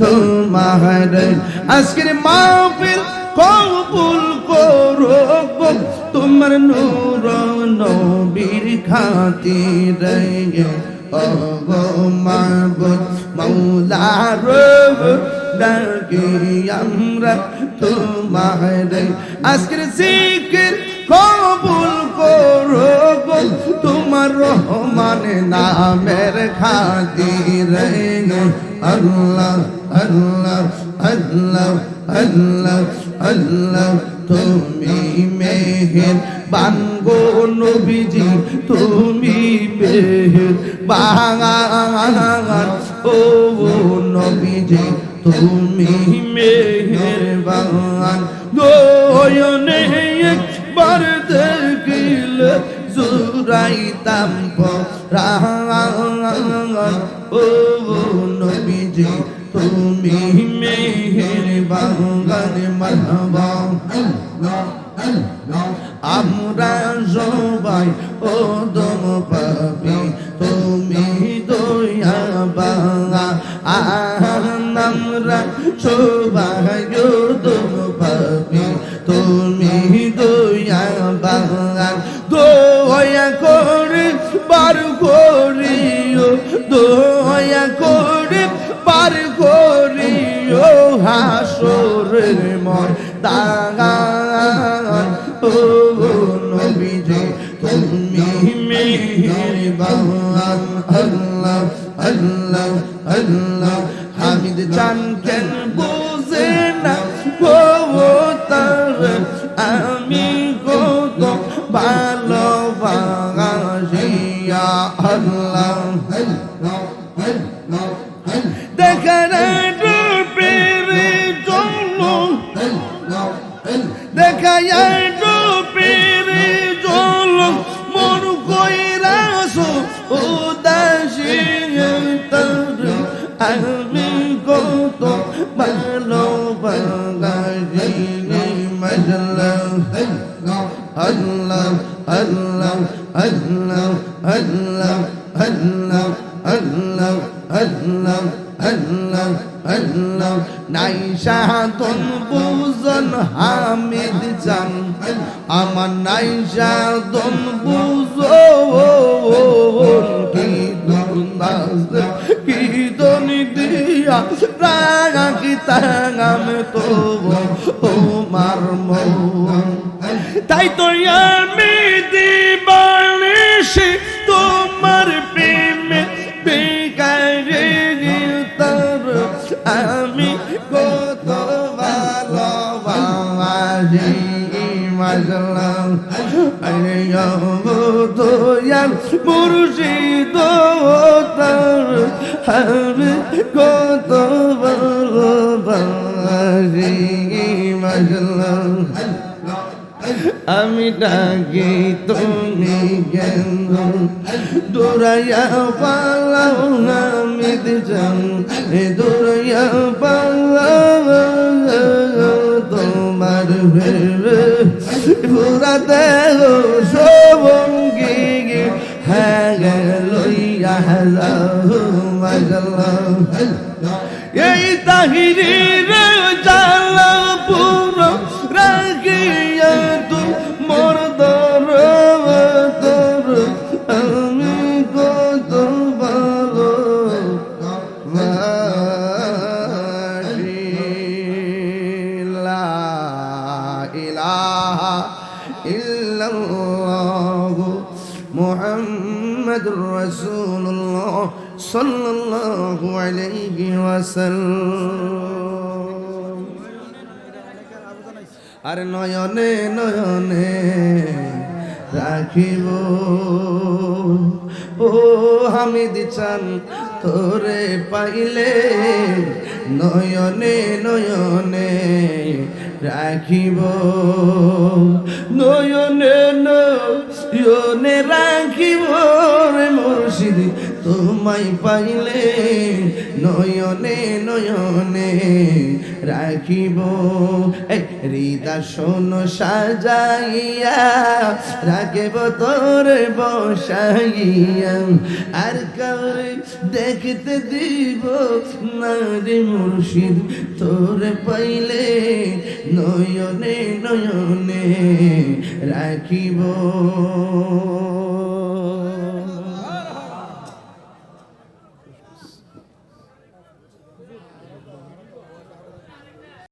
তোমার আজকের মাহফিল কবুল করো গো, তোমার নূর নবীর খাতিরে ও গো মাবুদ মাওলা রব ডাকি আমরা তোমার আজকের জিকির কবুল করো গো, তোমার রহমান নামের খাতিরে আল্লাহ আল্লাহ আল্লাহ আল্লাহ আল্লাহ তুমি মেহের বানগো নবীজি, তুমি মেহের বাগান ও নবীজি, তুমি মেহের বাগান নয়নে একবার দেখিলে জুরাইতাম পরাণ ও নবীজি, তুমি মেহের বাগান মারহাবা আমরা সবাই ও দম পাবি, তুমি দয়া বাঙা আমরা সবাই ও দম পাবি, তুমি দয়া বাঙা দয়া করে বার করিও, দয়া করে বার করিও হাসরের ময়দান ও নবীজি, তুমি মেহেরবান আল্লাহ আল্লাহ আল্লাহ হামিদ চান কেন বুঝে না গো তার আমি কত ভালোবাসি আল্লাহ দেখার রূপের জন্য দেখায় রূপের জন্য মন কইরাস উদাসী তার আমি কত ভালোবাসি মজলা আল্লাহ আল্লাহ আল্লাহ আল্লাহ আল্লাহ আল্লাহ আল্লাহ আল্লাহ আল্লাহ নাই সাধন বুঝন হামিদ জান আমার নাই সাধন বুঝন কি দনি দিয়া রাগা কি তাগাম তো ও মার মন তাই তো আমি দিবানিশি তোমার প্রেমে বেকারে তার আমি কত ভালোবাসি মজলা আরে দয়াল মুর্শিদ তার আমি কত ভালোবাসি মজলা আমি ডাকি তুমি কেন দৌড়াইয়া পালাও হামিদ জান দৌড়াইয়া পালাও তোমার পুরা দেহ সবঙ্গি হ্যাঁ লইয়া মজলা এই তাহিরির জালা পুরো রাখিয়া তু মোর দর তোর আমি কত ভালো লা ইলাহা ইল্লাল্লাহ মুহাম্মাদুর রাসূলুল্লাহ সাল্লাল্লাহু আলাইহি ওয়াসাল্লাম আর নয়নে নয়নে রাখিব ও হামিদ চান তোরে পাইলে নয়নে নয়নে রাখিব নয়নে নয়নে রাখিব রে মুর্শিদ তোমার তোমায় পাইলে নয়নে নয়নে রাখিব হৃদয় সাজাইয়া রাখিব তোর বসাইয়া আর কাউরে দেখতে দিব না রে মুর্শিদ তোর পাইলে নয়নে নয়নে রাখিব